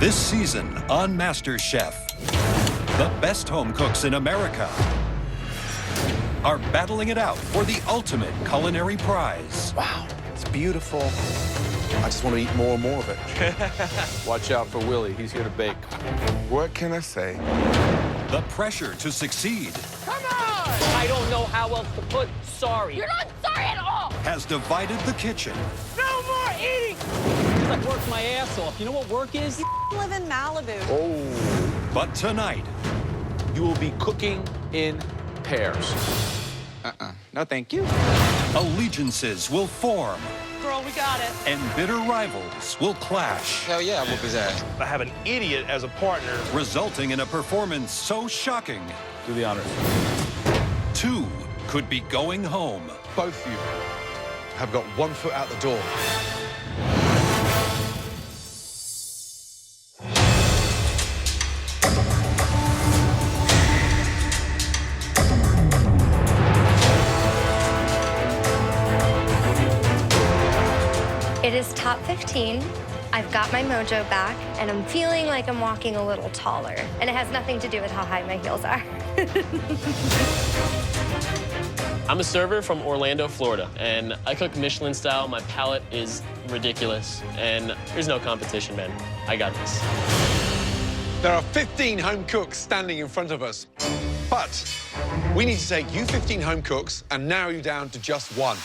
This season on MasterChef, the best home cooks in America are battling it out for the ultimate culinary prize. Wow, it's beautiful. I just want to eat more and more of it. Watch out for Willie. He's here to bake. What can I say? The pressure to succeed Come on! I don't know how else to put sorry. You're not sorry at all! has divided the kitchen. No more eating! Because I worked my ass off. You know what work is? You live in Malibu. Oh. But tonight, You will be cooking in pairs. No, thank you. allegiances will form Girl, we got it. and bitter rivals will clash, Hell yeah, I whoop his ass. I have an idiot as a partner. resulting in a performance so shocking, Do the honors. two could be going home. Both of you have got 1 foot out the door. It is top 15. I've got my mojo back, and I'm feeling like I'm walking a little taller. And it has nothing to do with how high my heels are. I'm a server from Orlando, Florida, and I cook Michelin style. My palate is ridiculous, and there's no competition, man. I got this. There are 15 home cooks standing in front of us. But we need to take you 15 home cooks and narrow you down to just one.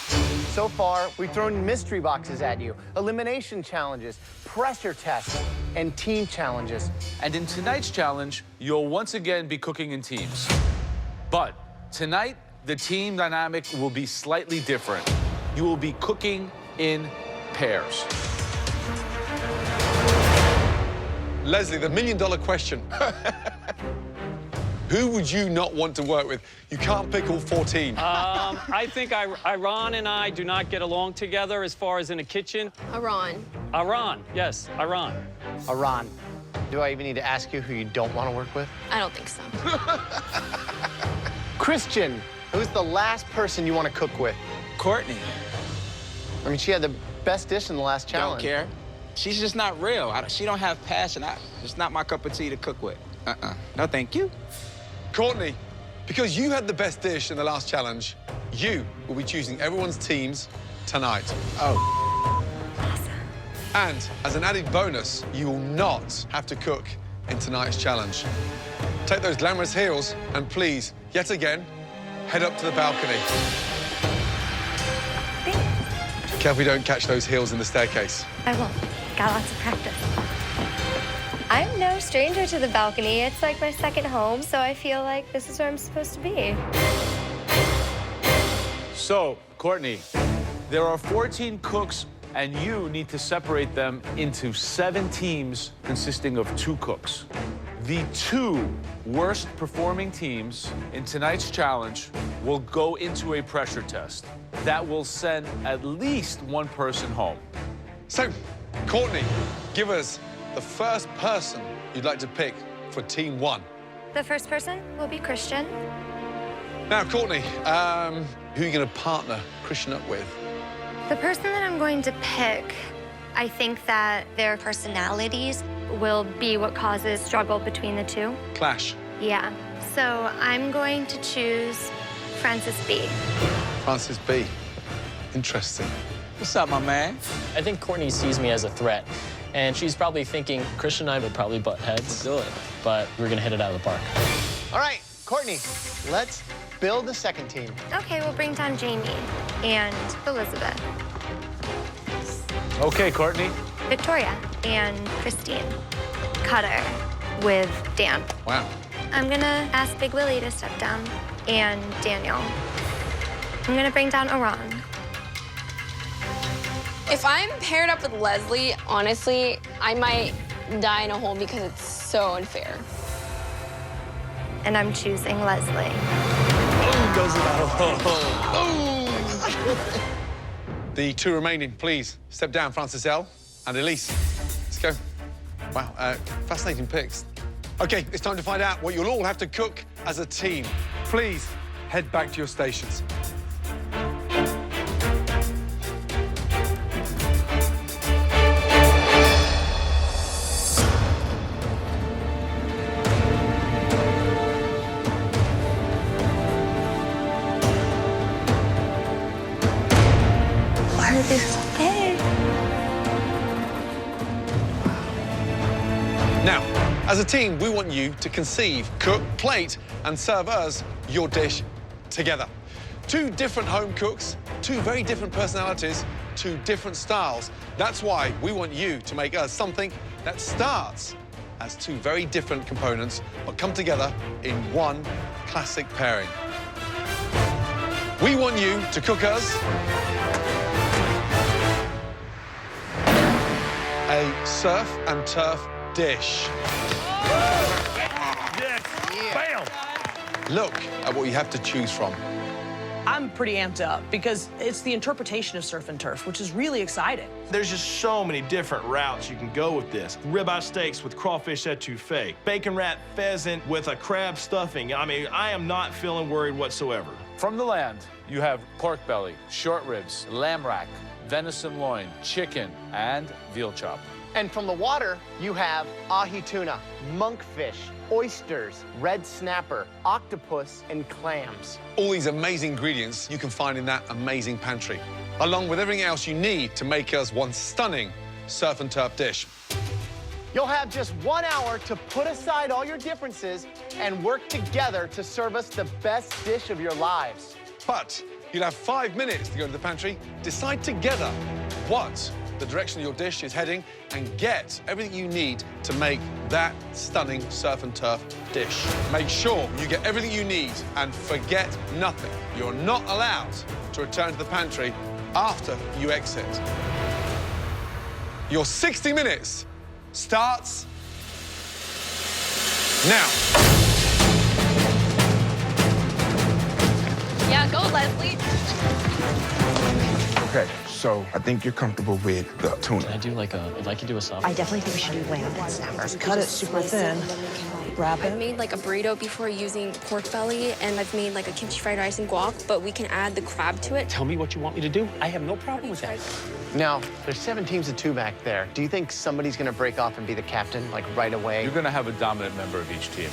So far, we've thrown mystery boxes at you, elimination challenges, pressure tests, and team challenges. And in tonight's challenge, you'll once again be cooking in teams. But tonight, the team dynamic will be slightly different. You will be cooking in pairs. Leslie, the million-dollar question. Who would you not want to work with? You can't pick all 14. I think Iran and I do not get along together as far as in the kitchen. Iran. Iran, yes, Iran. Iran, do I even need to ask you who you don't want to work with? I don't think so. Christian, who's the last person you want to cook with? Courtney, I mean, she had the best dish in the last don't challenge. care. She's just not real. She don't have passion. It's not my cup of tea to cook with. No, thank you. Courtney, because you had the best dish in the last challenge, you will be choosing everyone's teams tonight. Oh. And as an added bonus, you will not have to cook in tonight's challenge. Take those glamorous heels and please, yet again, head up to the balcony. Careful you don't catch those heels in the staircase. I won't. Got lots of practice. I'm no stranger to the balcony. It's like my second home, so I feel like this is where I'm supposed to be. So, Courtney, there are 14 cooks, and you need to separate them into 7 teams consisting of 2 cooks. The 2 worst performing teams in tonight's challenge will go into a pressure test that will send at least 1 person home. So, Courtney, give us the first person you'd like to pick for Team 1. The first person will be Christian. Now, Courtney, who are you going to partner Christian up with? The person that I'm going to pick, I think that their personalities will be what causes struggle between the 2. Clash. Yeah. So I'm going to choose Francis B. Francis B. Interesting. What's up, my man? I think Courtney sees me as a threat, and she's probably thinking Christian and I would probably butt heads. Do it. But we're gonna hit it out of the park. All right, Courtney, let's build the second team. Okay, we'll bring down Jamie and Elizabeth, Okay, Courtney. Victoria and Christine, Cutter with Dan. Wow. I'm gonna ask Big Willie to step down, and Daniel. I'm gonna bring down Iran. If I'm paired up with Leslie, honestly, I might die in a hole because it's so unfair. And I'm choosing Leslie. Goes without The 2 remaining, please step down, Francis L. and Elise. Let's go. Wow, fascinating picks. Okay, it's time to find out what you'll all have to cook as a team. Please head back to your stations. Now, as a team, we want you to conceive, cook, plate, and serve us your dish together. 2 different home cooks, 2 very different personalities, 2 different styles. That's why we want you to make us something that starts as 2 very different components, but come together in one classic pairing. We want you to cook us a surf and turf dish. Yes. Bam. Look at what you have to choose from. I'm pretty amped up because it's the interpretation of surf and turf, which is really exciting. There's just so many different routes you can go with this. Ribeye steaks with crawfish etouffee, bacon wrapped pheasant with a crab stuffing. I mean, I am not feeling worried whatsoever. From the land, you have pork belly, short ribs, lamb rack, venison loin, chicken, and veal chop. And from the water, you have ahi tuna, monkfish, oysters, red snapper, octopus, and clams. All these amazing ingredients you can find in that amazing pantry, along with everything else you need to make us one stunning surf and turf dish. You'll have just 1 hour to put aside all your differences and work together to serve us the best dish of your lives. But you'll have 5 minutes to go to the pantry, decide together what the direction of your dish is heading, and get everything you need to make that stunning surf and turf dish. Make sure you get everything you need and forget nothing. You're not allowed to return to the pantry after you exit. Your 60 minutes starts now. Yeah, go, Leslie. Okay, so I think you're comfortable with the tuna. Can I do like a, I'd like to do a soft. I definitely think we should do lamb and snapper. Cut it super thin. Wrap I've it. made like a burrito before using pork belly, and I've made like a kimchi fried rice and guac, but we can add the crab to it. Tell me what you want me to do. I have no problem with that. Now, there's 7 teams of 2 back there. Do you think somebody's gonna break off and be the captain, like right away? You're gonna have a dominant member of each team.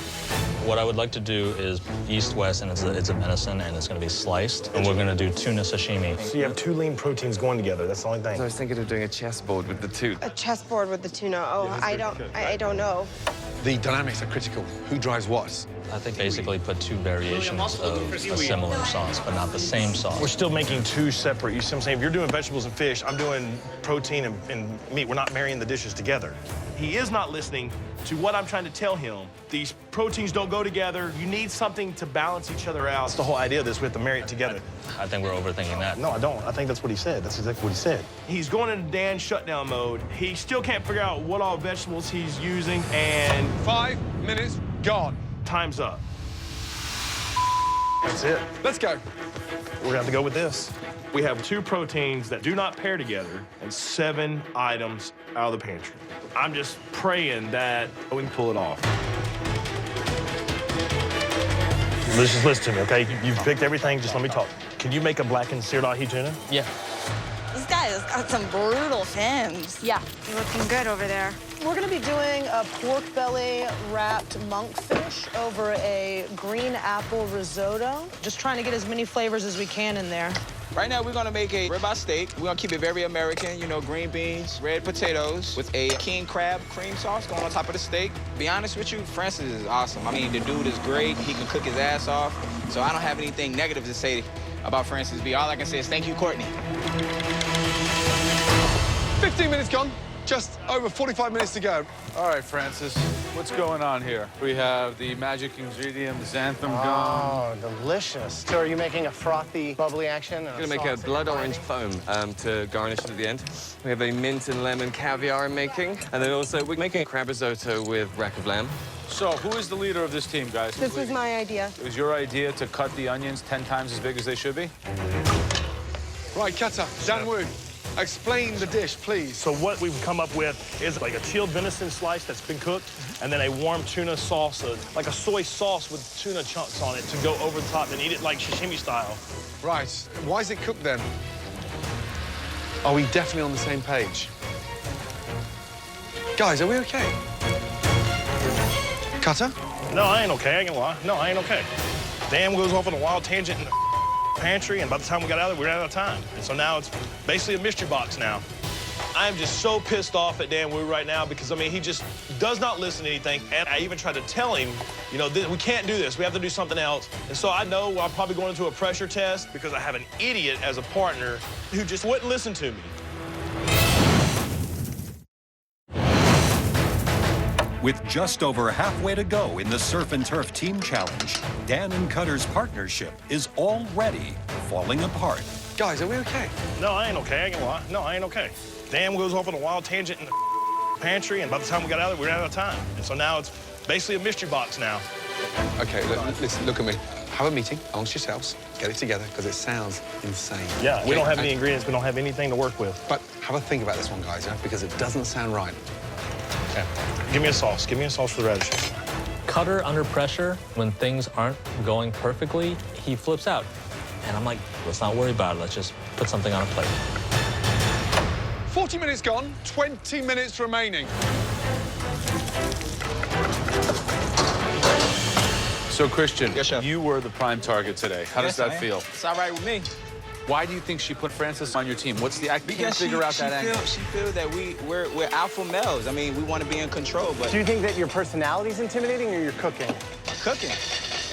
What I would like to do is east-west, and it's a venison, and it's going to be sliced. And we're going to do tuna sashimi. So you have 2 lean proteins going together. That's the only thing. I was thinking of doing a chessboard with the 2. A chessboard with the tuna. Oh, I don't know. The dynamics are critical. Who drives what? I think basically put 2 variations of a similar sauce, but not the same sauce. We're still making 2 separate. You see what I'm saying? If you're doing vegetables and fish, I'm doing protein and meat. We're not marrying the dishes together. He is not listening to what I'm trying to tell him. These proteins don't go together. You need something to balance each other out. That's the whole idea of this. We have to marry it together. I think we're overthinking that. No, I don't. I think that's what he said. That's exactly what he said. He's going into Dan shutdown mode. He still can't figure out what all vegetables he's using, and 5 minutes gone. Time's up. That's it. Let's go. We're gonna have to go with this. We have 2 proteins that do not pair together and 7 items out of the pantry. I'm just praying that we can pull it off. Just listen to me, okay? You've picked everything, just let me talk. Can you make a blackened seared ahi tuna? Yeah. This guy has got some brutal fins. Yeah. You're looking good over there. We're gonna be doing a pork belly wrapped monkfish over a green apple risotto. Just trying to get as many flavors as we can in there. Right now, we're gonna make a ribeye steak. We're gonna keep it very American, you know, green beans, red potatoes with a king crab cream sauce going on top of the steak. Be honest with you, Francis is awesome. I mean, the dude is great. He can cook his ass off. So I don't have anything negative to say about Francis B. All I can say is thank you, Courtney. 15 minutes gone. Just over 45 minutes to go. All right, Francis, what's going on here? We have the magic ingredient, xanthan gum. Oh, delicious. So are you making a frothy, bubbly action? I'm gonna make a blood orange foam to garnish it at the end. We have a mint and lemon caviar I'm making. And then also we're making a crab risotto with rack of lamb. So, who is the leader of this team, guys? This was my idea. It was your idea to cut the onions 10 times as big as they should be? Right, Cutter, Dan Wu, explain the dish, please. So what we've come up with is like a chilled venison slice that's been cooked, and then a warm tuna sauce, like a soy sauce with tuna chunks on it to go over the top and eat it like sashimi style. Right, why is it cooked then? Are we definitely on the same page? Guys, are we okay? Cutter? No, I ain't okay, I ain't gonna lie. No, I ain't okay. Dan goes off on a wild tangent in the pantry, and by the time we got out of there, we ran out of time. And so now it's basically a mystery box now. I am just so pissed off at Dan Wu right now because, I mean, he just does not listen to anything. And I even tried to tell him, you know, we can't do this. We have to do something else. And so I know I'm probably going into a pressure test because I have an idiot as a partner who just wouldn't listen to me. With just over halfway to go in the Surf and Turf Team Challenge, Dan and Cutter's partnership is already falling apart. Guys, are we okay? No, I ain't okay. I ain't gonna lie. No, I ain't okay. Dan goes off on a wild tangent in the pantry, and by the time we got out of there, we ran out of time. And so now it's basically a mystery box now. Okay, listen, look at me. Have a meeting amongst yourselves. Get it together, because it sounds insane. Yeah, we don't have any ingredients. We don't have anything to work with. But have a think about this one, guys, yeah? Because it doesn't sound right. Okay. Give me a sauce. Give me a sauce for the radishes. Cutter under pressure, when things aren't going perfectly, he flips out. And I'm like, let's not worry about it. Let's just put something on a plate. 40 minutes gone, 20 minutes remaining. So, Christian, Yes, chef. you were the prime target today. How does that feel? It's all right with me. Why do you think she put Francis on your team? What's the... I can't Because figure out that angle. she feels that we're alpha males. I mean, we want to be in control, but... Do you think that your personality is intimidating or your cooking? Cooking.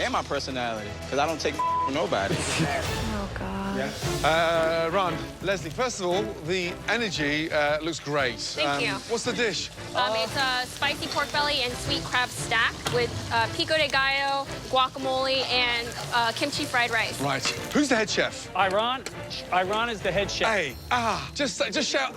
And my personality, because I don't take from nobody. Oh, God. Yeah. Ron, Leslie, first of all, the energy looks great. Thank you. What's the dish? It's a spicy pork belly and sweet crab stack with pico de gallo, guacamole, and kimchi fried rice. Right. Who's the head chef? Ron is the head chef. Hey, just shout,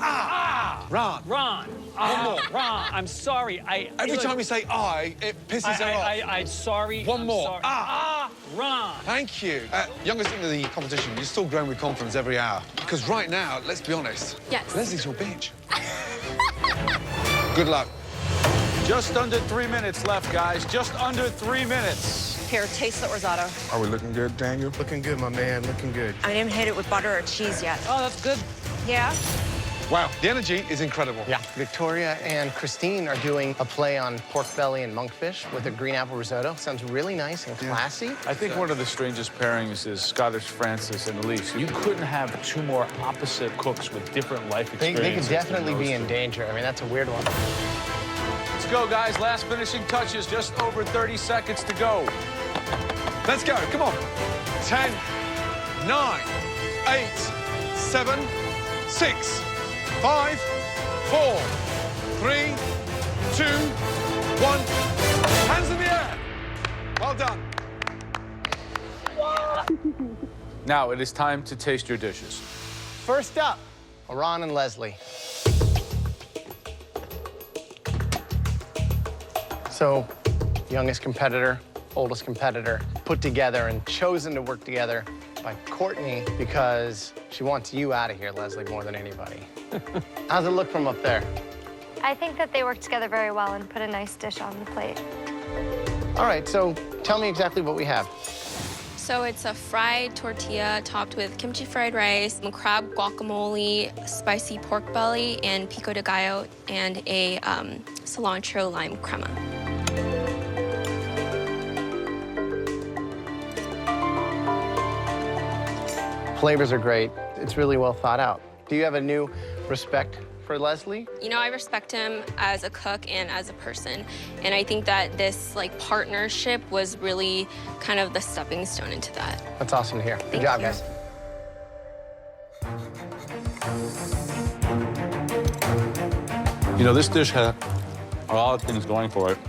Ron. Ron. One more. Ron, I'm sorry. Every time you say it pisses her off. I'm sorry. One more. Sorry. Ron. Thank you. Youngest into the competition, you're still growing with confidence every hour. Because right now, let's be honest. Yes. Leslie's your bitch. Good luck. Just under 3 minutes left, guys. Just under 3 minutes. Here, taste the risotto. Are we looking good, Daniel? Looking good, my man, looking good. I didn't hit it with butter or cheese yet. Oh, that's good. Yeah? Wow, the energy is incredible. Yeah. Victoria and Christine are doing a play on pork belly and monkfish with a green apple risotto. Sounds really nice and classy. I think one of the strangest pairings is Scottish Francis and Elise. You couldn't have two more opposite cooks with different life They experiences. could definitely than be those in two. danger. I mean, that's a weird one. Let's go, guys. Last finishing touches. Just over 30 seconds to go. Let's go, come on. 10, 9, 8, 7, 6, 5, 4, 3, 2, 1. Hands in the air. Well done. Now it is time to taste your dishes. First up, Ron and Leslie. So, youngest competitor, oldest competitor, put together and chosen to work together by Courtney because she wants you out of here, Leslie, more than anybody. How's it look from up there? I think that they worked together very well and put a nice dish on the plate. All right, so tell me exactly what we have. So it's a fried tortilla topped with kimchi fried rice, crab guacamole, spicy pork belly, and pico de gallo, and a cilantro lime crema. Flavors are great. It's really well thought out. Do you have a new respect for Leslie? You know, I respect him as a cook and as a person, and I think that this partnership was really kind of the stepping stone into that. That's awesome to hear. Good job, guys. You know, this dish had a lot of things going for it,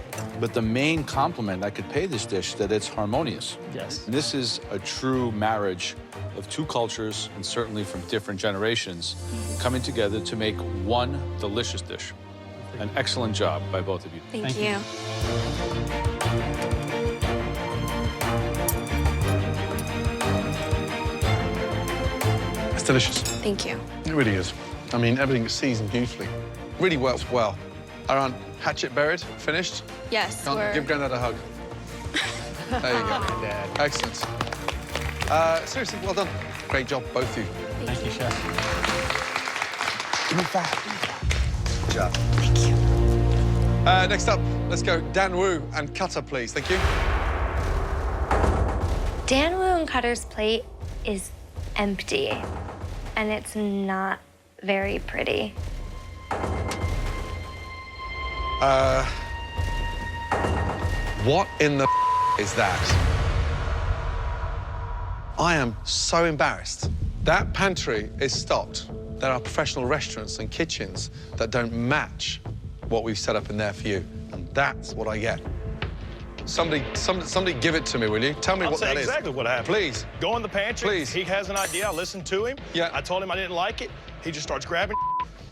but the main compliment I could pay this dish is that it's harmonious. Yes. And this is a true marriage of two cultures, and certainly from different generations, coming together to make one delicious dish. An excellent job by both of you. Thank you. It's delicious. Thank you. It really is. I mean, everything is seasoned beautifully. Really works well. Aaron, hatchet buried, finished? Yes, Give Grandad a hug. There you go. Excellent. Seriously, well done. Great job, both of you. Thank you, Chef. Give me that. Good job. Thank you. Next up, let's go Dan Wu and Cutter, please. Thank you. Dan Wu and Cutter's plate is empty, and it's not very pretty. What in the is that? I am so embarrassed. That pantry is stocked. There are professional restaurants and kitchens that don't match what we've set up in there for you, and that's what I get. Somebody give it to me, will you? Tell me what that is. I'll say exactly what happened. Please. Go in the pantry. Please. He has an idea. I listened to him. Yeah. I told him I didn't like it. He just starts grabbing.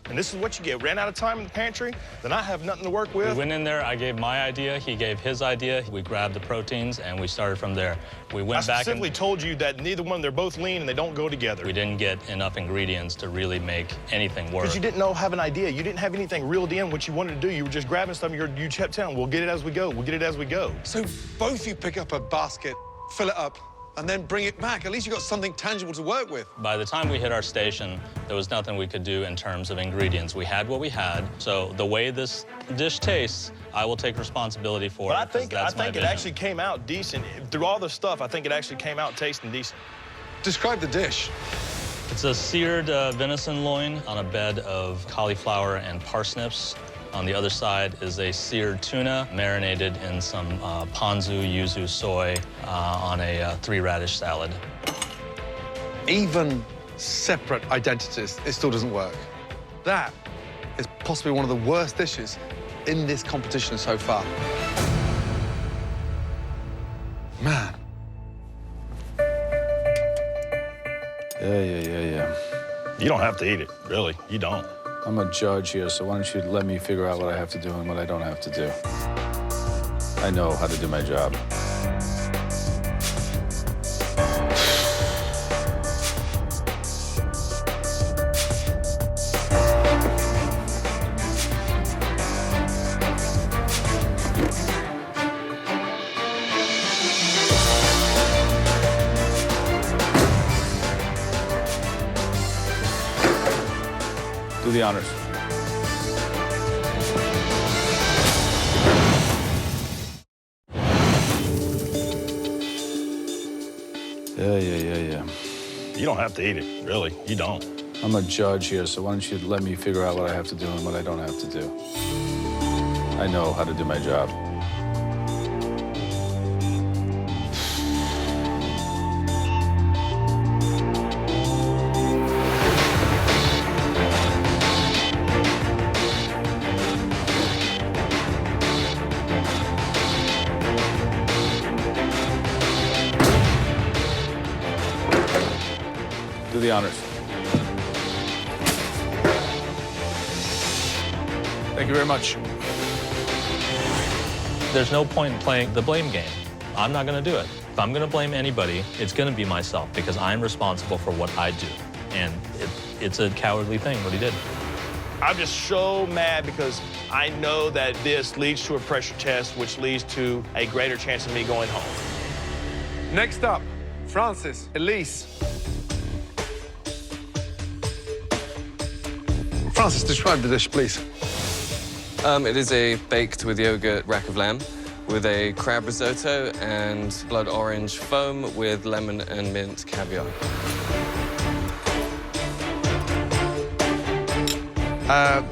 And this is what you get. Ran out of time in the pantry, then I have nothing to work with. We went in there, I gave my idea, he gave his idea. We grabbed the proteins, and we started from there. We went back and... I specifically told you that neither one, they're both lean, and they don't go together. We didn't get enough ingredients to really make anything work. Because you didn't have an idea. You didn't have anything reeled in what you wanted to do. You were just grabbing stuff, and you kept telling, we'll get it as we go. We'll get it as we go. So both you pick up a basket, fill it up, and then bring it back. At least you got something tangible to work with. By the time we hit our station, there was nothing we could do in terms of ingredients. We had what we had, so the way this dish tastes, I will take responsibility for it. I think it actually came out decent. Through all the stuff, I think it actually came out tasting decent. Describe the dish. It's a seared venison loin on a bed of cauliflower and parsnips. On the other side is a seared tuna marinated in some ponzu, yuzu, soy on a 3-radish salad. Even separate identities, it still doesn't work. That is possibly one of the worst dishes in this competition so far. Man. Yeah. You don't have to eat it, really. You don't. I'm a judge here, so why don't you let me figure out what I have to do and what I don't have to do. I know how to do my job. Do the honors. Yeah. You don't have to eat it, really. You don't. I'm a judge here, so why don't you let me figure out what I have to do and what I don't have to do. I know how to do my job. Do the honors. Thank you very much. There's no point in playing the blame game. I'm not going to do it. If I'm going to blame anybody, it's going to be myself because I'm responsible for what I do. And it's a cowardly thing, what he did. I'm just so mad because I know that this leads to a pressure test, which leads to a greater chance of me going home. Next up, Francis, Elise. Francis, describe the dish, please. It is a baked with yogurt rack of lamb with a crab risotto and blood orange foam with lemon and mint caviar.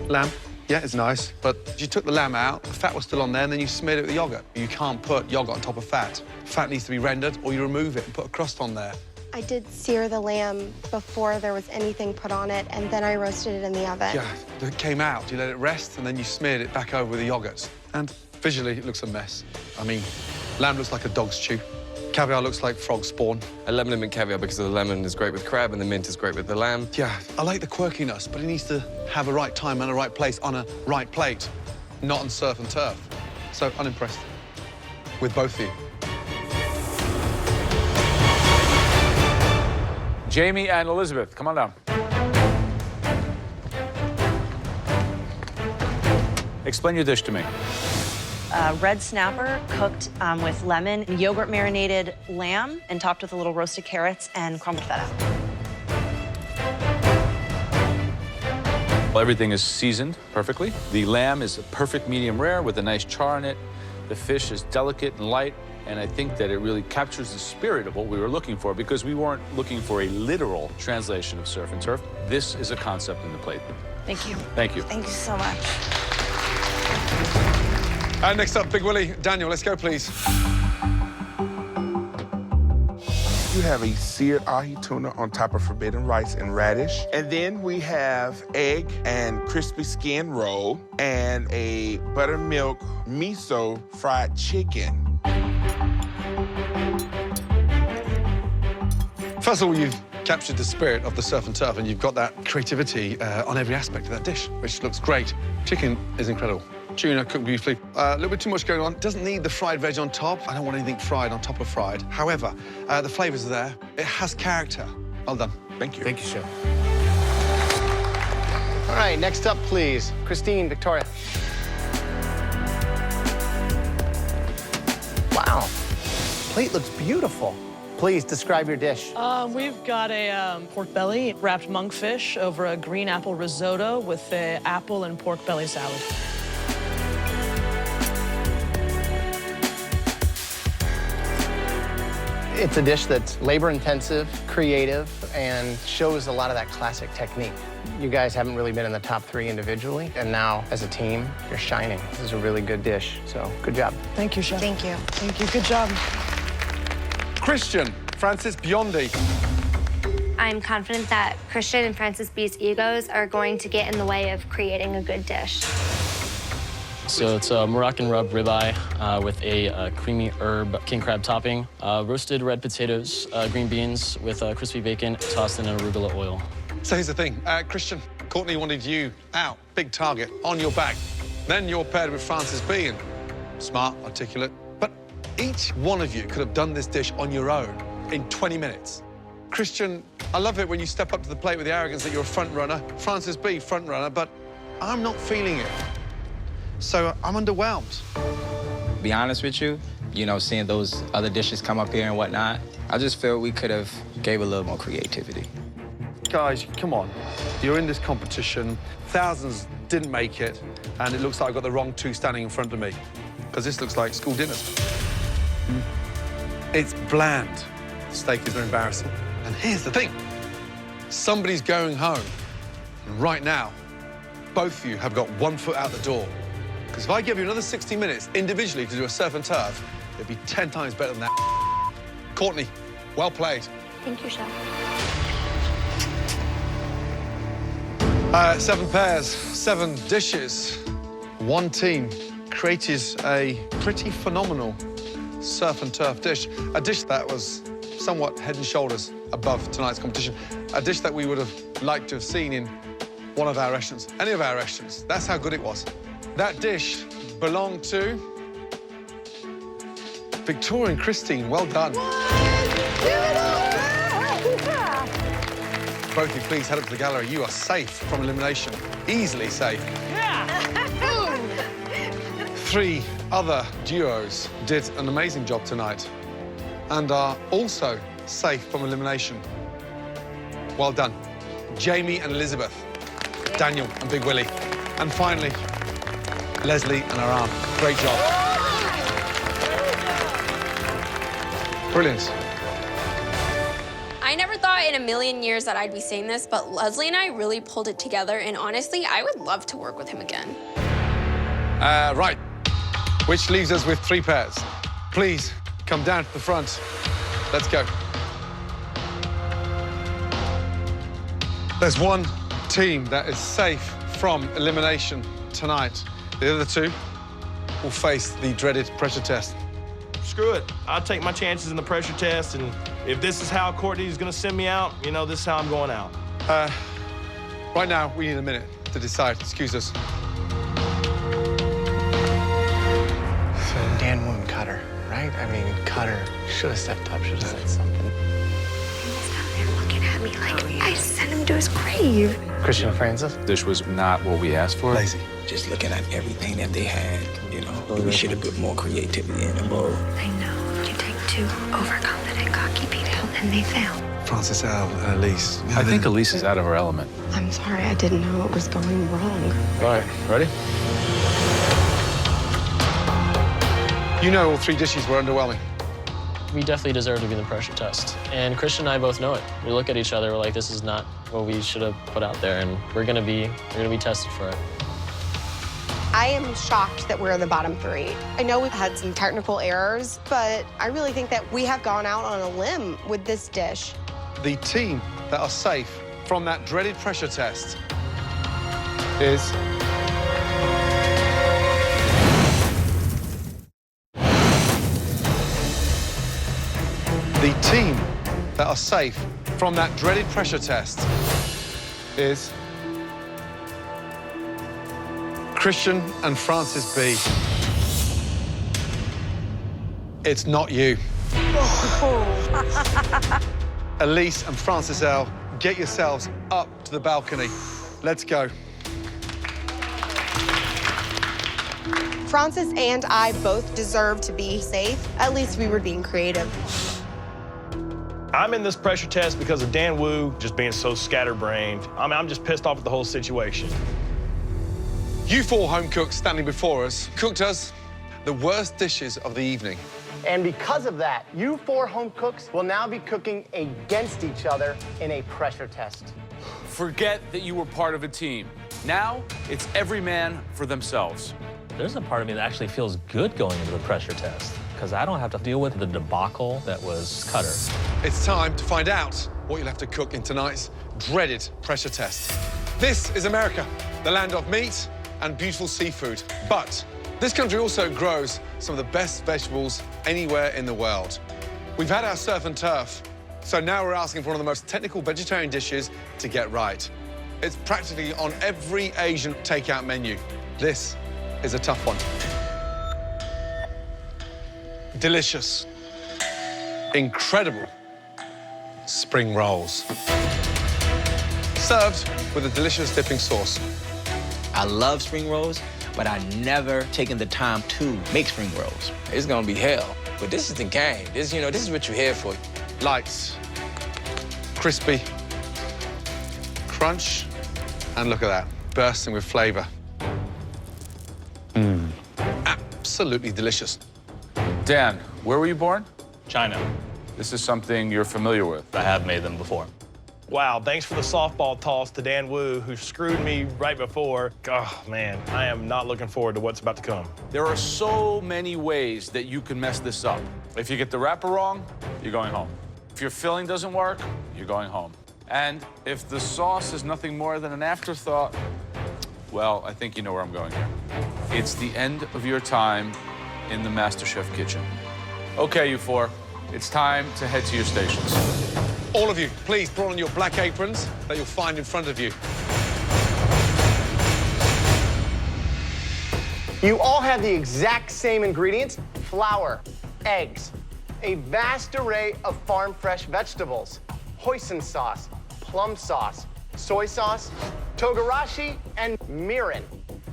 Lamb, yeah, it's nice, but you took the lamb out, the fat was still on there, and then you smeared it with yogurt. You can't put yogurt on top of fat. Fat needs to be rendered, or you remove it and put a crust on there. I did sear the lamb before there was anything put on it, and then I roasted it in the oven. Yeah, it came out, you let it rest, and then you smeared it back over with the yogurt. And visually, it looks a mess. I mean, lamb looks like a dog's chew. Caviar looks like frog spawn. A lemon and mint caviar because the lemon is great with crab and the mint is great with the lamb. Yeah, I like the quirkiness, but it needs to have a right time and a right place on a right plate, not on surf and turf. So, unimpressed with both of you. Jamie and Elizabeth, come on down. Explain your dish to me. Red snapper cooked with lemon and yogurt marinated lamb and topped with a little roasted carrots and crumbled feta. Well, everything is seasoned perfectly. The lamb is a perfect medium rare with a nice char in it. The fish is delicate and light, and I think that it really captures the spirit of what we were looking for because we weren't looking for a literal translation of surf and turf. This is a concept in the plate. Thank you. Thank you. Thank you so much. Next up, Big Willie. Daniel, let's go, please. You have a seared ahi tuna on top of forbidden rice and radish. And then we have egg and crispy skin roll and a buttermilk miso fried chicken. First of all, you've captured the spirit of the surf and turf, and you've got that creativity on every aspect of that dish, which looks great. Chicken is incredible. Tuna cooked beautifully. A little bit too much going on. Doesn't need the fried veg on top. I don't want anything fried on top of fried. However, the flavors are there. It has character. Well done. Thank you. Thank you, Chef. All right, next up, please. Christine, Victoria. Wow. Plate looks beautiful. Please describe your dish. We've got a pork belly wrapped monkfish over a green apple risotto with a apple and pork belly salad. It's a dish that's labor-intensive, creative, and shows a lot of that classic technique. You guys haven't really been in the top 3 individually, and now, as a team, you're shining. This is a really good dish, so good job. Thank you, Chef. Thank you. Thank you. Good job. Christian, Francis Biondi. I'm confident that Christian and Francis B's egos are going to get in the way of creating a good dish. So it's a Moroccan rub ribeye with a creamy herb king crab topping, roasted red potatoes, green beans with crispy bacon tossed in arugula oil. So here's the thing. Christian, Courtney wanted you out, big target, on your back. Then you're paired with Francis B, and smart, articulate. But each one of you could have done this dish on your own in 20 minutes. Christian, I love it when you step up to the plate with the arrogance that you're a front runner. Francis B, front runner, but I'm not feeling it. So I'm underwhelmed. Be honest with you, seeing those other dishes come up here and whatnot, I just feel we could have gave a little more creativity. Guys, come on. You're in this competition. Thousands didn't make it, and it looks like I've got the wrong 2 standing in front of me, because this looks like school dinners. It's bland. The steak is embarrassing. And here's the thing. Somebody's going home. And right now, both of you have got 1 foot out the door. Because if I give you another 60 minutes individually to do a surf and turf, it'd be 10 times better than that. Courtney, well played. Thank you, Chef. 7 pairs, 7 dishes. 1 team created a pretty phenomenal surf and turf dish. A dish that was somewhat head and shoulders above tonight's competition. A dish that we would have liked to have seen in one of our restaurants, any of our restaurants. That's how good it was. That dish belonged to Victoria and Christine. Well done. Both of you, please head up to the gallery. You are safe from elimination. Easily safe. Yeah. 3 other duos did an amazing job tonight and are also safe from elimination. Well done. Jamie and Elizabeth, Daniel and Big Willie. And finally, Leslie and Aram. Great job. Brilliant. I never thought in a million years that I'd be saying this, but Leslie and I really pulled it together, and honestly, I would love to work with him again. Right, which leaves us with 3 pairs. Please, come down to the front. Let's go. There's 1 team that is safe from elimination tonight. The other 2 will face the dreaded pressure test. Screw it. I'll take my chances in the pressure test, and if this is how Courtney's gonna send me out, this is how I'm going out. Right now, we need a minute to decide. Excuse us. So Dan wouldn't cut her, right? I mean, cut her. Should have stepped up, should have said something. They're looking at me like I sent him to his grave. Christian and Francis? Dish was not what we asked for. Lazy. Just looking at everything that they had, we should have put more creativity in the bowl. I know. You take 2 overconfident, cocky people, and they fail. Francis, Al, and Elise. I think Elise is out of her element. I'm sorry, I didn't know what was going wrong. All right, ready? All 3 dishes were underwhelming. We definitely deserve to be in the pressure test. And Christian and I both know it. We look at each other, we're like, this is not what we should have put out there, and we're gonna be tested for it. I am shocked that we're in the bottom 3. I know we've had some technical errors, but I really think that we have gone out on a limb with this dish. The team that are safe from that dreaded pressure test is... The team that are safe from that dreaded pressure test is... Christian and Francis B. It's not you. Elise and Francis L, get yourselves up to the balcony. Let's go. Francis and I both deserve to be safe. At least we were being creative. I'm in this pressure test because of Dan Wu just being so scatterbrained. I'm just pissed off at the whole situation. You 4 home cooks standing before us cooked us the worst dishes of the evening. And because of that, you 4 home cooks will now be cooking against each other in a pressure test. Forget that you were part of a team. Now, it's every man for themselves. There's a part of me that actually feels good going into the pressure test because I don't have to deal with the debacle that was Cutter. It's time to find out what you'll have to cook in tonight's dreaded pressure test. This is America, the land of meat and beautiful seafood. But this country also grows some of the best vegetables anywhere in the world. We've had our surf and turf, so now we're asking for one of the most technical vegetarian dishes to get right. It's practically on every Asian takeout menu. This is a tough one. Delicious, incredible spring rolls. Served with a delicious dipping sauce. I love spring rolls, but I never taken the time to make spring rolls. It's gonna be hell, but this is the game. This is what you're here for. Light, crispy, crunch, and look at that, bursting with flavor. Absolutely delicious. Dan, where were you born? China. This is something you're familiar with. I have made them before. Wow, thanks for the softball toss to Dan Wu, who screwed me right before. Oh, man, I am not looking forward to what's about to come. There are so many ways that you can mess this up. If you get the wrapper wrong, you're going home. If your filling doesn't work, you're going home. And if the sauce is nothing more than an afterthought, well, I think you know where I'm going here. It's the end of your time in the MasterChef kitchen. Okay, you 4, it's time to head to your stations. All of you, please put on your black aprons that you'll find in front of you. You all have the exact same ingredients: flour, eggs, a vast array of farm-fresh vegetables, hoisin sauce, plum sauce, soy sauce, togarashi, and mirin.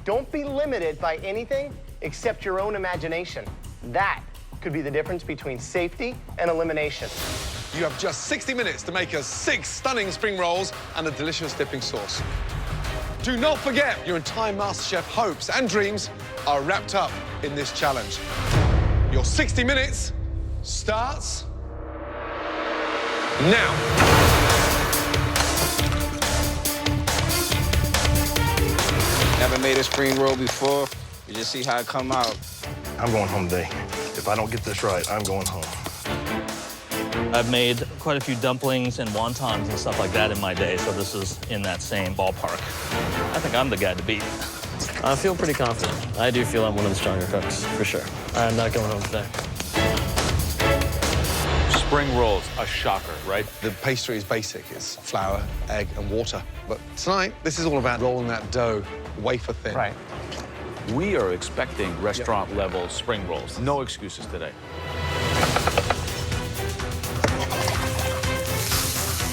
Don't be limited by anything except your own imagination. That could be the difference between safety and elimination. You have just 60 minutes to make us 6 stunning spring rolls and a delicious dipping sauce. Do not forget, your entire MasterChef hopes and dreams are wrapped up in this challenge. Your 60 minutes starts now. Never made a spring roll before. You just see how it come out. I'm going home today. If I don't get this right, I'm going home. I've made quite a few dumplings and wontons and stuff like that in my day, so this is in that same ballpark. I think I'm the guy to beat. I feel pretty confident. I do feel I'm one of the stronger cooks, for sure. I'm not going home today. Spring rolls, a shocker, right? The pastry is basic. It's flour, egg, and water. But tonight, this is all about rolling that dough wafer thin. Right. We are expecting restaurant-level spring rolls. No excuses today.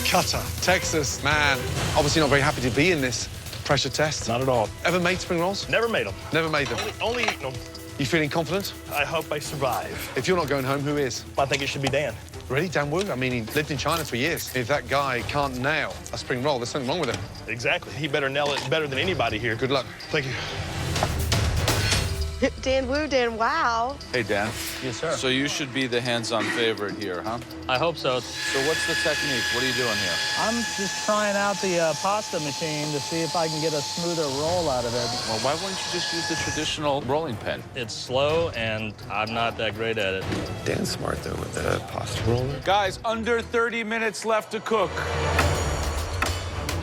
Cutter, Texas, man. Obviously not very happy to be in this pressure test. Not at all. Ever made spring rolls? Never made them. Never made them. Only eaten them. You feeling confident? I hope I survive. If you're not going home, who is? I think it should be Dan. Really, Dan Wu? I mean, he lived in China for years. If that guy can't nail a spring roll, there's something wrong with him. Exactly. He better nail it better than anybody here. Good luck. Thank you. Dan Wu, Dan Wow. Hey, Dan. Yes, sir. So you should be the hands-on favorite here, huh? I hope so. So what's the technique? What are you doing here? I'm just trying out the pasta machine to see if I can get a smoother roll out of it. Well, why wouldn't you just use the traditional rolling pin? It's slow, and I'm not that great at it. Dan's smart, though, with the pasta roller. Guys, under 30 minutes left to cook.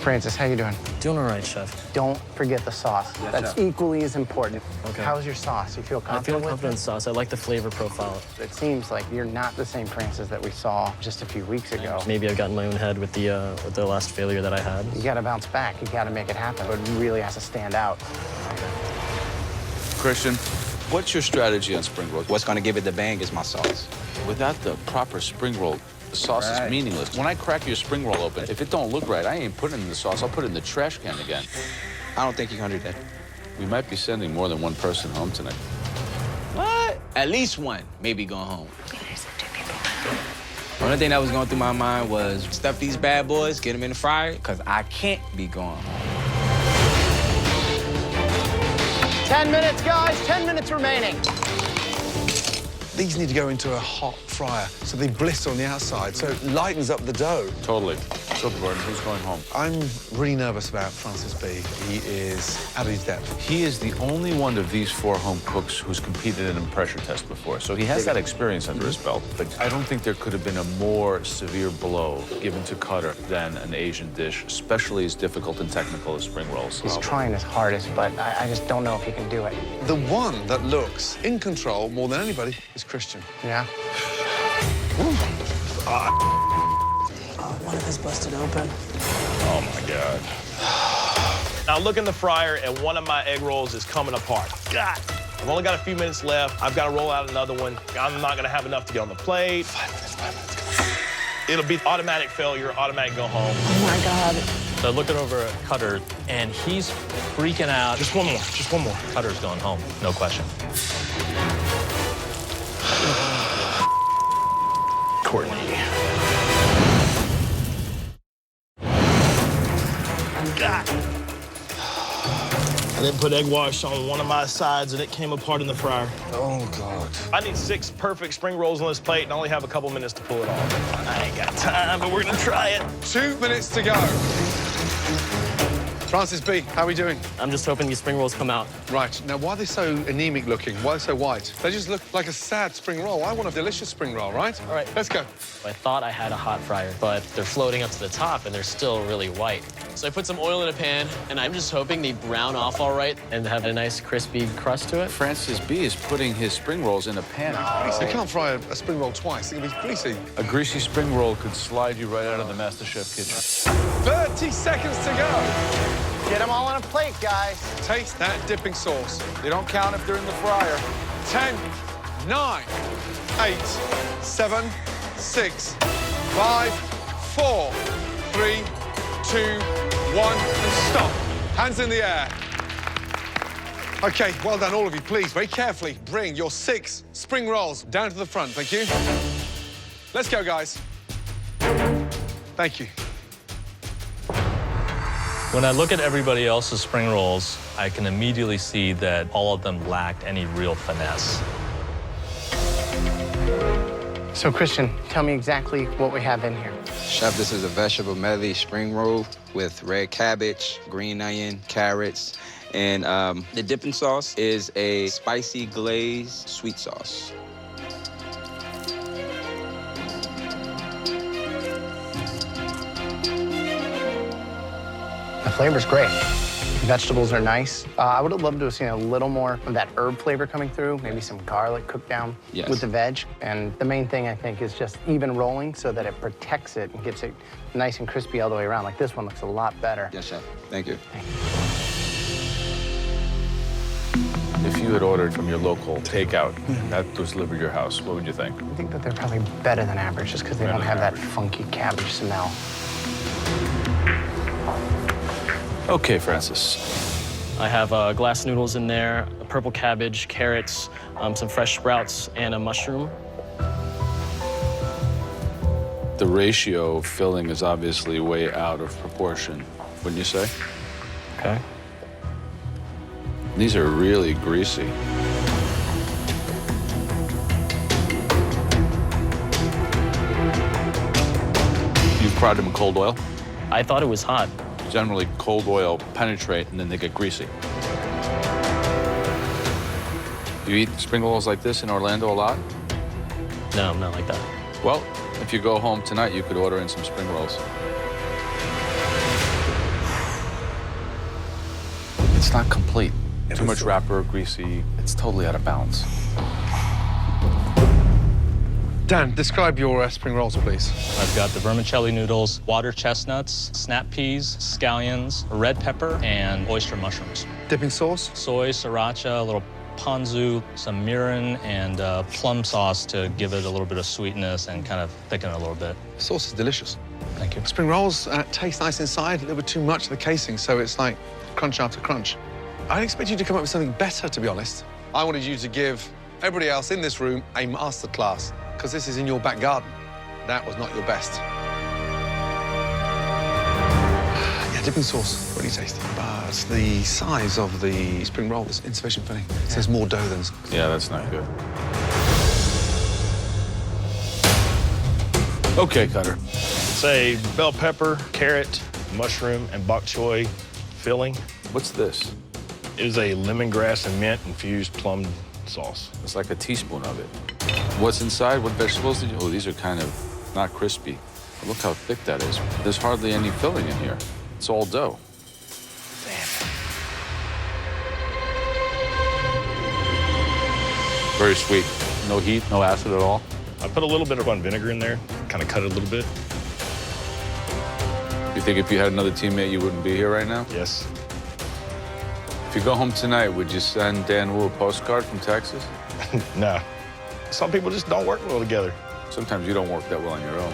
Francis, how you doing? Doing all right, Chef. Don't forget the sauce. Yes, That's Chef. equally as important. Okay. How's your sauce? You feel I confident feel with confident in sauce. I like the flavor profile. it? It seems like you're not the same Francis that we saw just a few weeks ago. Maybe I've gotten in my own head with the last failure that I had. You gotta bounce back. You gotta make it happen. It really has to stand out. Christian, what's your strategy on spring roll? What's gonna give it the bang is my sauce. Without the proper spring roll, the sauce is meaningless. When I crack your spring roll open, if it don't look right, I ain't putting it in the sauce. I'll put it in the trash can again. I don't think you can do that. We might be sending more than one person home tonight. What? At least one, maybe going home. Only thing that was going through my mind was stuff these bad boys, get them in the fryer, because I can't be going home. 10 minutes, guys. 10 minutes remaining. These need to go into a hot fryer so they blister on the outside, so it lightens up the dough. Totally. So, Gordon, who's going home? I'm really nervous about Francis B. He is out of his depth. He is the only one of these 4 home cooks who's competed in a pressure test before, so he has that experience under his belt. But I don't think there could have been a more severe blow given to Cutter than an Asian dish, especially as difficult and technical as spring rolls. He's trying his hardest, but I just don't know if he can do it. The one that looks in control more than anybody is Christian. Yeah? One of us busted open. Oh, my God. Now, look in the fryer, and one of my egg rolls is coming apart. God! I've only got a few minutes left. I've got to roll out another one. I'm not going to have enough to get on the plate. 5 minutes. It'll be automatic failure, automatic go home. Oh, my God. So looking over at Cutter, and he's freaking out. Just one more, just one more. Cutter's going home, no question. Courtney. God. I didn't put egg wash on one of my sides, and it came apart in the fryer. Oh, God. I need 6 perfect spring rolls on this plate, and I only have a couple minutes to pull it off. I ain't got time, but we're gonna try it. 2 minutes to go. Francis B., how are we doing? I'm just hoping these spring rolls come out. Right. Now, why are they so anemic looking? Why are they so white? They just look like a sad spring roll. I want a delicious spring roll, right? All right. Let's go. I thought I had a hot fryer, but they're floating up to the top, and they're still really white. So I put some oil in a pan, and I'm just hoping they brown off all right and have a nice crispy crust to it. Francis B. is putting his spring rolls in a pan. They can't fry a spring roll twice. It's going to be greasy. A greasy spring roll could slide you right out of the MasterChef kitchen. 30 seconds to go. Get them all on a plate, guys. Taste that dipping sauce. They don't count if they're in the fryer. 10, 9, 8, 7, 6, 5, 4, 3, 2, 1, and stop. Hands in the air. Okay, well done, all of you. Please, very carefully, bring your 6 spring rolls down to the front. Thank you. Let's go, guys. Thank you. When I look at everybody else's spring rolls, I can immediately see that all of them lacked any real finesse. So, Christian, tell me exactly what we have in here. Chef, this is a vegetable medley spring roll with red cabbage, green onion, carrots, and the dipping sauce is a spicy glazed sweet sauce. The flavor's great. Vegetables are nice. I would have loved to have seen a little more of that herb flavor coming through, maybe some garlic cooked down with the veg. And the main thing, I think, is just even rolling so that it protects it and gets it nice and crispy all the way around. Like this one looks a lot better. Yes, Chef. Thank you. If you had ordered from your local takeout that was delivered to your house, what would you think? I think that they're probably better than average just because they don't have that funky cabbage smell. Okay, Francis. I have glass noodles in there, a purple cabbage, carrots, some fresh sprouts, and a mushroom. The ratio of filling is obviously way out of proportion, wouldn't you say? Okay. These are really greasy. fried them in cold oil? I thought it was hot. Generally, cold oil penetrate and then they get greasy. You eat spring rolls like this in Orlando a lot? No, not like that. Well, if you go home tonight, you could order in some spring rolls. It's not complete. Too much wrapper, greasy. It's totally out of balance. Dan, describe your spring rolls, please. I've got the vermicelli noodles, water chestnuts, snap peas, scallions, red pepper, and oyster mushrooms. Dipping sauce? Soy, sriracha, a little ponzu, some mirin, and plum sauce to give it a little bit of sweetness and kind of thicken it a little bit. The sauce is delicious. Thank you. Spring rolls taste nice inside, a little bit too much of the casing, so it's like crunch after crunch. I expect you to come up with something better, to be honest. I wanted you to give everybody else in this room a master class, because this is in your back garden. That was not your best. Yeah, dipping sauce, really tasty. But the size of the spring roll is insufficient filling. So there's more dough than... Yeah, that's not good. Okay, Cutter. It's a bell pepper, carrot, mushroom, and bok choy filling. What's this? It is a lemongrass and mint infused plum sauce. It's like a teaspoon of it. What's inside? What vegetables did you... Oh, these are kind of not crispy. Look how thick that is. There's hardly any filling in here. It's all dough. Very sweet. No heat, no acid at all. I put a little bit of vinegar in there, kind of cut it a little bit. You think if you had another teammate, you wouldn't be here right now? Yes. If you go home tonight, would you send Dan Wu a postcard from Texas? No. Some people just don't work well together. Sometimes you don't work that well on your own.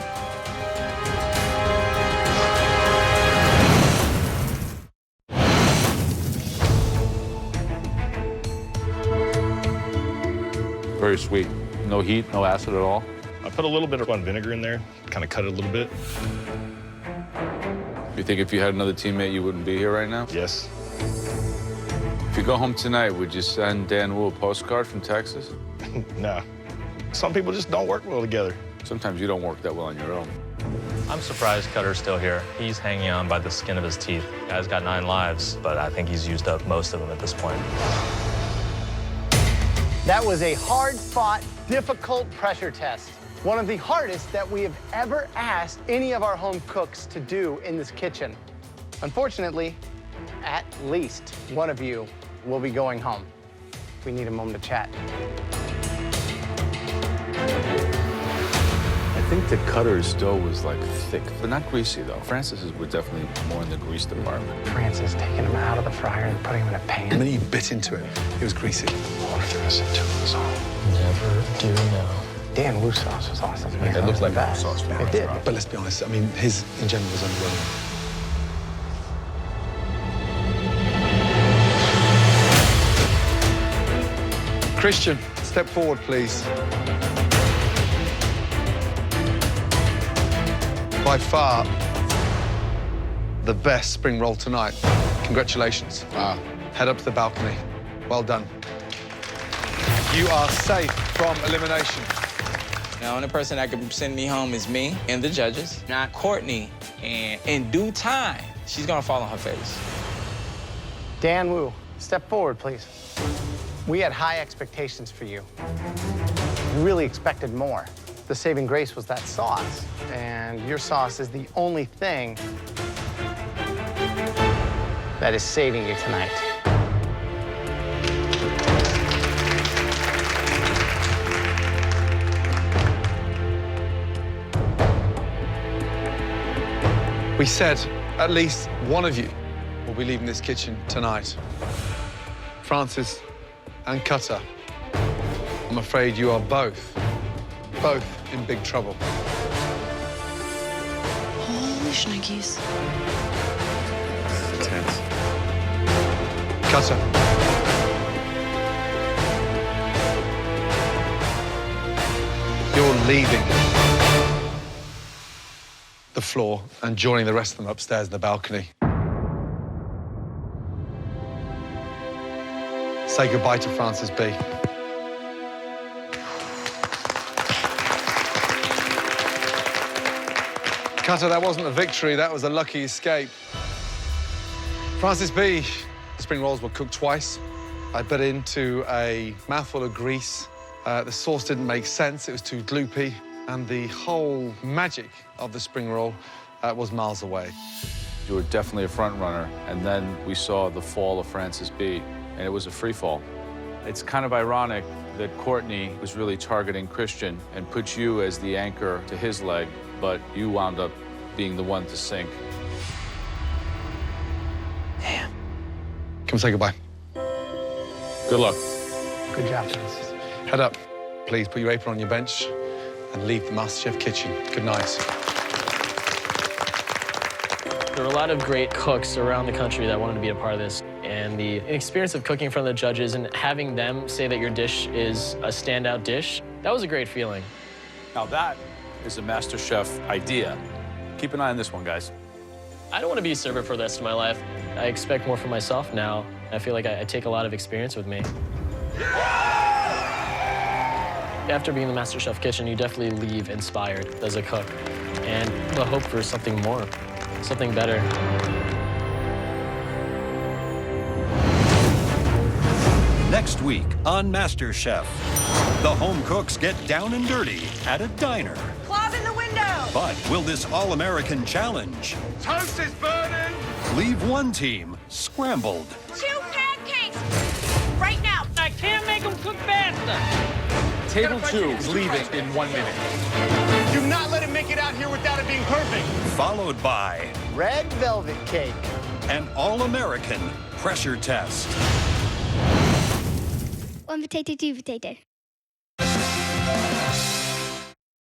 Very sweet. No heat, no acid at all. I put a little bit of vinegar in there, kind of cut it a little bit. You think if you had another teammate, you wouldn't be here right now? Yes. If you go home tonight, would you send Dan Wu a postcard from Texas? No. Some people just don't work well together. Sometimes you don't work that well on your own. I'm surprised Cutter's still here. He's hanging on by the skin of his teeth. Guy's got 9 lives, but I think he's used up most of them at this point. That was a hard-fought, difficult pressure test. One of the hardest that we have ever asked any of our home cooks to do in this kitchen. Unfortunately, at least one of you will be going home. We need a moment to chat. I think the Cutter's dough was like thick, but not greasy though. Francis's were definitely more in the grease department. Francis taking them out of the fryer and putting them in a pan. The minute you bit into it, it was greasy. What if this is too long? Never do know. Dan Wu sauce was awesome. It looked like a sauce. It did. But let's be honest, I mean, his in general was underwhelming. Christian, step forward, please. By far, the best spring roll tonight. Congratulations. Head up to the balcony. Well done. You are safe from elimination. The only person that can send me home is me and the judges, not Courtney. And in due time, she's gonna fall on her face. Dan Wu, step forward, please. We had high expectations for you. We really expected more. The saving grace was that sauce, and your sauce is the only thing that is saving you tonight. We said at least one of you will be leaving this kitchen tonight. Francis and Cutter, I'm afraid you are both in big trouble. Holy shnikes. Intense. Cutter. You're leaving the floor and joining the rest of them upstairs in the balcony. Say goodbye to Francis B. Cutter, that wasn't a victory, that was a lucky escape. Francis B, spring rolls were cooked twice. I bit into a mouthful of grease. The sauce didn't make sense, it was too gloopy, and the whole magic of the spring roll was miles away. You were definitely a front runner, and then we saw the fall of Francis B, and it was a free fall. It's kind of ironic that Courtney was really targeting Christian and put you as the anchor to his leg, but you wound up being the one to sink. Damn. Come say goodbye. Good luck. Good job, Francis. Head up. Please put your apron on your bench and leave the MasterChef kitchen. Good night. There were a lot of great cooks around the country that wanted to be a part of this. And the experience of cooking in front of the judges and having them say that your dish is a standout dish, that was a great feeling. Now that is a MasterChef idea. Keep an eye on this one, guys. I don't want to be a server for the rest of my life. I expect more from myself now. I feel like I take a lot of experience with me. After being in the MasterChef kitchen, you definitely leave inspired as a cook and the hope for something more, something better. Next week on MasterChef, the home cooks get down and dirty at a diner. Claws in the window! But will this all-American challenge Toast is burning! leave one team scrambled? 2 pancakes! Right now! I can't make them cook faster! Table 2 is leaving in 1 minute. Do not let him make it out here without it being perfect. Followed by Red velvet cake. an all-American pressure test. One potato, 2 potato.